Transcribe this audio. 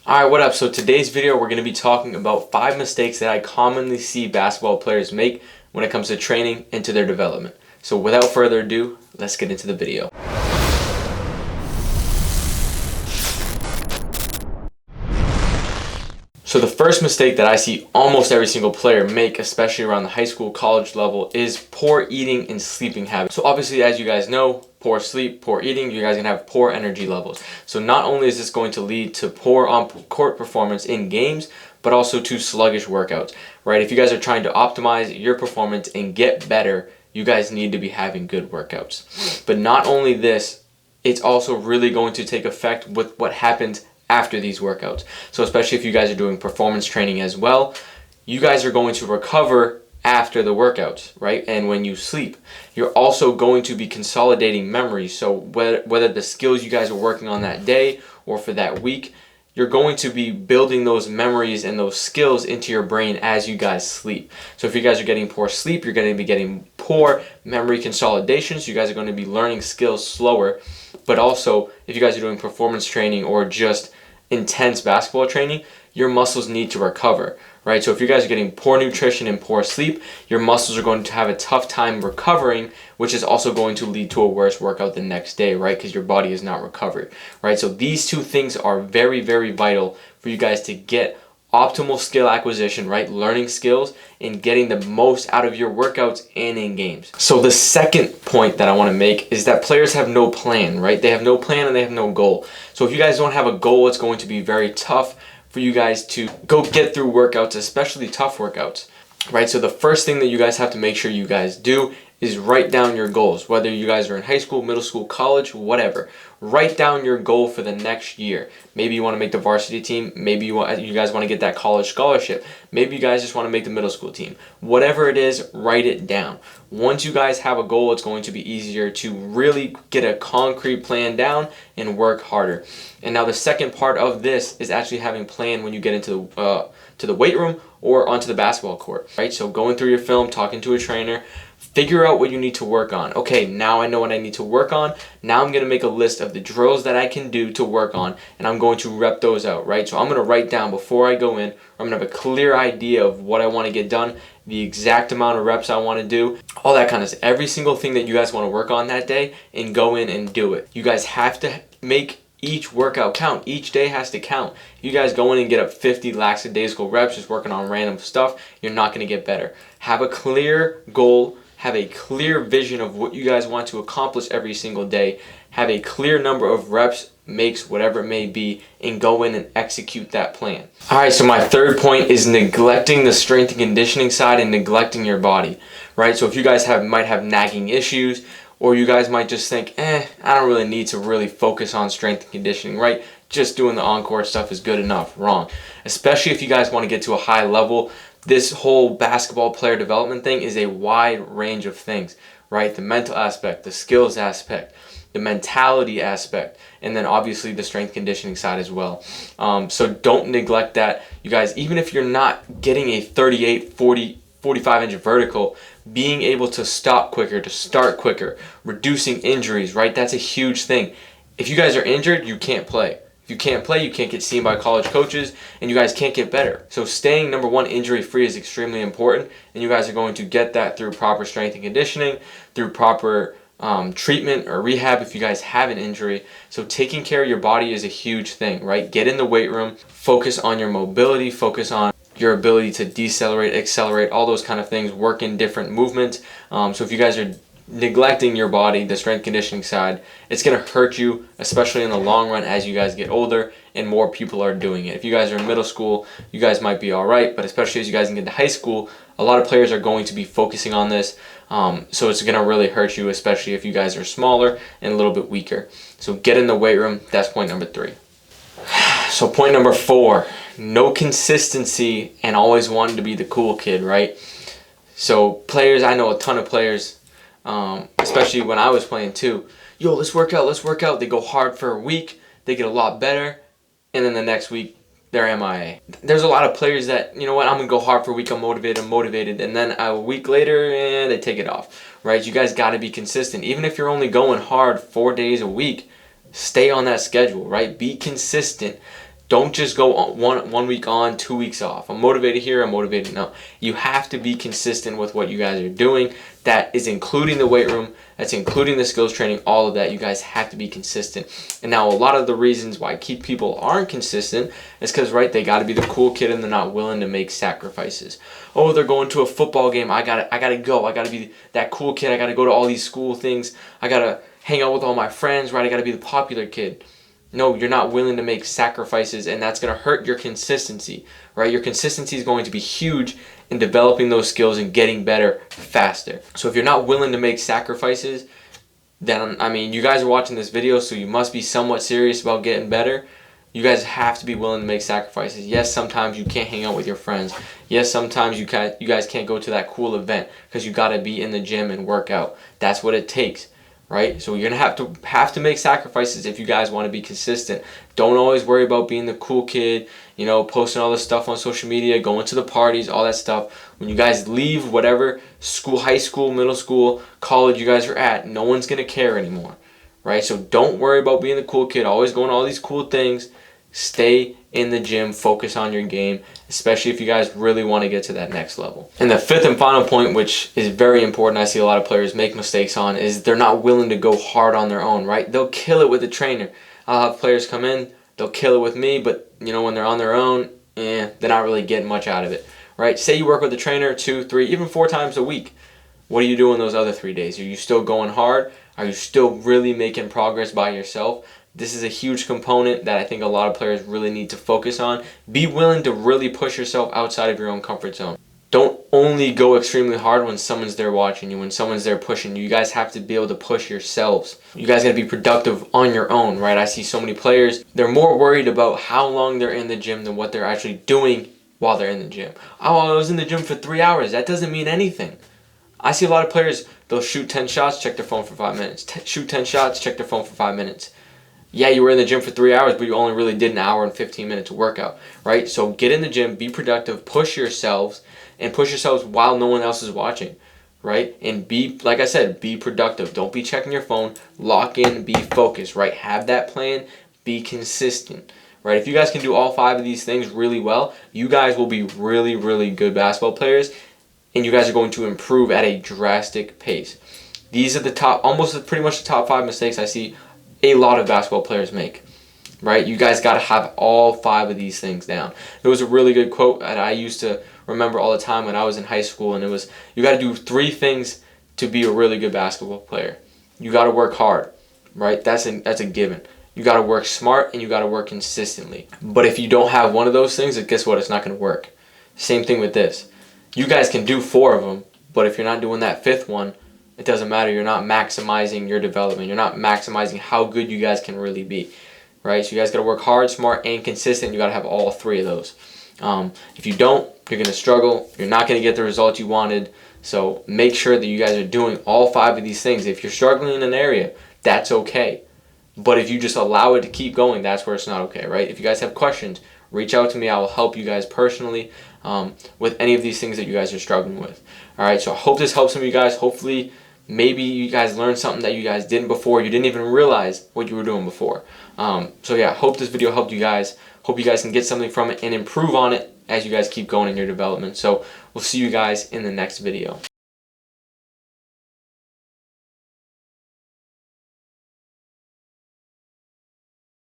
Alright, what up? So today's video we're going to be talking about 5 mistakes that I commonly see basketball players make when it comes to training and to their development. So without further ado, let's get into the video. So the first mistake that I see almost every single player make, especially around the high school, college level, is poor eating and sleeping habits. So obviously, as you guys know, poor sleep, poor eating, you guys are going to have poor energy levels. So not only is this going to lead to poor on-court performance in games, but also to sluggish workouts, right? If you guys are trying to optimize your performance and get better, you guys need to be having good workouts. But not only this, it's also really going to take effect with what happens after these workouts. So especially if you guys are doing performance training as well, you guys are going to recover after the workouts, right? And when you sleep, you're also going to be consolidating memories. So whether the skills you guys are working on that day or for that week, you're going to be building those memories and those skills into your brain as you guys sleep. So if you guys are getting poor sleep, you're going to be getting poor memory consolidation. So you guys are going to be learning skills slower. But also, if you guys are doing performance training or just intense basketball training, your muscles need to recover, right? So if you guys are getting poor nutrition and poor sleep, your muscles are going to have a tough time recovering, which is also going to lead to a worse workout the next day, right? Because your body is not recovered, right? So these two things are very, very vital for you guys to get optimal skill acquisition, right? Learning skills and getting the most out of your workouts and in games. So the second point that I want to make is that players have no plan, right? They have no plan and they have no goal. So if you guys don't have a goal, it's going to be very tough for you guys to go get through workouts, especially tough workouts, right? So the first thing that you guys have to make sure you guys do is write down your goals. Whether you guys are in high school, middle school, college, whatever. Write down your goal for the next year. Maybe you want to make the varsity team. Maybe you guys want to get that college scholarship. Maybe you guys just want to make the middle school team. Whatever it is, write it down. Once you guys have a goal, it's going to be easier to really get a concrete plan down and work harder. And now the second part of this is actually having a plan when you get into to the weight room or onto the basketball court, right? So going through your film, talking to a trainer, figure out what you need to work on. Okay, now I know what I need to work on. Now I'm going to make a list of the drills that I can do to work on, and I'm going to rep those out, right? So I'm going to write down before I go in, I'm going to have a clear idea of what I want to get done, the exact amount of reps I want to do, all that kind of stuff. Every single thing that you guys want to work on that day, and go in and do it. You guys have to make each workout count. Each day has to count. If you guys go in and get up 50 lackadaisical reps just working on random stuff, you're not going to get better. Have a clear goal. Have a clear vision of what you guys want to accomplish every single day. Have a clear number of reps, makes, whatever it may be, and go in and execute that plan. Alright, so my third point is neglecting the strength and conditioning side and neglecting your body, right? So if you guys might have nagging issues, or you guys might just think, I don't really need to really focus on strength and conditioning, right? Just doing the on-court stuff is good enough. Wrong. Especially if you guys want to get to a high level. This whole basketball player development thing is a wide range of things, right? The mental aspect, the skills aspect, the mentality aspect, and then obviously the strength conditioning side as well. So don't neglect that. You guys, even if you're not getting a 38, 40, 45-inch vertical, being able to stop quicker, to start quicker, reducing injuries, right? That's a huge thing. If you guys are injured, you can't play. If you can't play, you can't get seen by college coaches, and you guys can't get better. So staying, number one, injury-free is extremely important, and you guys are going to get that through proper strength and conditioning, through proper treatment or rehab if you guys have an injury. So taking care of your body is a huge thing, right? Get in the weight room, focus on your mobility, focus on your ability to decelerate, accelerate, all those kind of things, work in different movements. So if you guys are neglecting your body, the strength conditioning side, it's going to hurt you, especially in the long run as you guys get older and more people are doing it. If you guys are in middle school, you guys might be all right, but especially as you guys get to high school, a lot of players are going to be focusing on this. So it's going to really hurt you, especially if you guys are smaller and a little bit weaker. So get in the weight room. That's point number 3. So point number 4, no consistency and always wanting to be the cool kid, right? So players, I know a ton of players, especially when I was playing too. Yo, let's work out. They go hard for a week, they get a lot better, and then the next week, they're MIA. There's a lot of players that, you know what, I'm going to go hard for a week, I'm motivated, and then a week later, they take it off, right? You guys got to be consistent. Even if you're only going hard 4 days a week, stay on that schedule, right? Be consistent. Don't just go on one week on, 2 weeks off. I'm motivated here, I'm motivated. No. You have to be consistent with what you guys are doing. That is including the weight room, that's including the skills training, all of that. You guys have to be consistent. And now a lot of the reasons why people aren't consistent is because, right, they got to be the cool kid and they're not willing to make sacrifices. Oh, they're going to a football game. I gotta go. I gotta be that cool kid. I gotta go to all these school things. I gotta hang out with all my friends, right? I gotta be the popular kid. No, you're not willing to make sacrifices, and that's going to hurt your consistency, right? Your consistency is going to be huge in developing those skills and getting better faster. So if you're not willing to make sacrifices, then, I mean, you guys are watching this video, so you must be somewhat serious about getting better. You guys have to be willing to make sacrifices. Yes, sometimes you can't hang out with your friends. Yes, sometimes you guys can't go to that cool event because you got to be in the gym and work out. That's what it takes. Right? So you're going to have to make sacrifices if you guys want to be consistent. Don't always worry about being the cool kid, you know, posting all this stuff on social media, going to the parties, all that stuff. When you guys leave whatever school, high school, middle school, college you guys are at, no one's going to care anymore. Right? So don't worry about being the cool kid, always going to all these cool things. Stay in the gym, focus on your game, especially if you guys really want to get to that next level. And the fifth and final point, which is very important, I see a lot of players make mistakes on, is they're not willing to go hard on their own, right? They'll kill it with a trainer. I'll have players come in, they'll kill it with me, but you know, when they're on their own, they're not really getting much out of it, right? Say you work with a trainer 2, 3, even 4 times a week. What do you do in those other 3 days? Are you still going hard? Are you still really making progress by yourself? This is a huge component that I think a lot of players really need to focus on. Be willing to really push yourself outside of your own comfort zone. Don't only go extremely hard when someone's there watching you, when someone's there pushing you. You guys have to be able to push yourselves. You guys got to be productive on your own, right? I see so many players, they're more worried about how long they're in the gym than what they're actually doing while they're in the gym. Oh, I was in the gym for 3 hours. That doesn't mean anything. I see a lot of players, they'll shoot 10 shots, check their phone for 5 minutes. Shoot 10 shots, check their phone for 5 minutes. Yeah, you were in the gym for 3 hours, but you only really did an hour and 15 minutes of workout, right? So get in the gym, be productive, push yourselves, and push yourselves while no one else is watching, right? And be, like I said, be productive. Don't be checking your phone. Lock in, be focused, right? Have that plan, be consistent, right? If you guys can do all 5 of these things really well, you guys will be really, really good basketball players, and you guys are going to improve at a drastic pace. These are the top, almost pretty much the top 5 mistakes I see a lot of basketball players make, right? You guys got to have all 5 of these things down. There was a really good quote that I used to remember all the time when I was in high school, and it was, you got to do 3 things to be a really good basketball player. You got to work hard, right? That's a given. You got to work smart, and you got to work consistently. But if you don't have one of those things, guess what? It's not going to work. Same thing with this. You guys can do 4 of them, but if you're not doing that 5th one, it doesn't matter. You're not maximizing your development. You're not maximizing how good you guys can really be, right? So you guys got to work hard, smart, and consistent. You got to have all 3 of those. If you don't, you're going to struggle. You're not going to get the results you wanted. So make sure that you guys are doing all 5 of these things. If you're struggling in an area, that's okay. But if you just allow it to keep going, that's where it's not okay, right? If you guys have questions, reach out to me. I will help you guys personally with any of these things that you guys are struggling with. All right, so I hope this helps some of you guys. Hopefully, maybe you guys learned something that you guys didn't before. You didn't even realize what you were doing before. So yeah, hope this video helped you guys. Hope you guys can get something from it and improve on it as you guys keep going in your development. So we'll see you guys in the next video.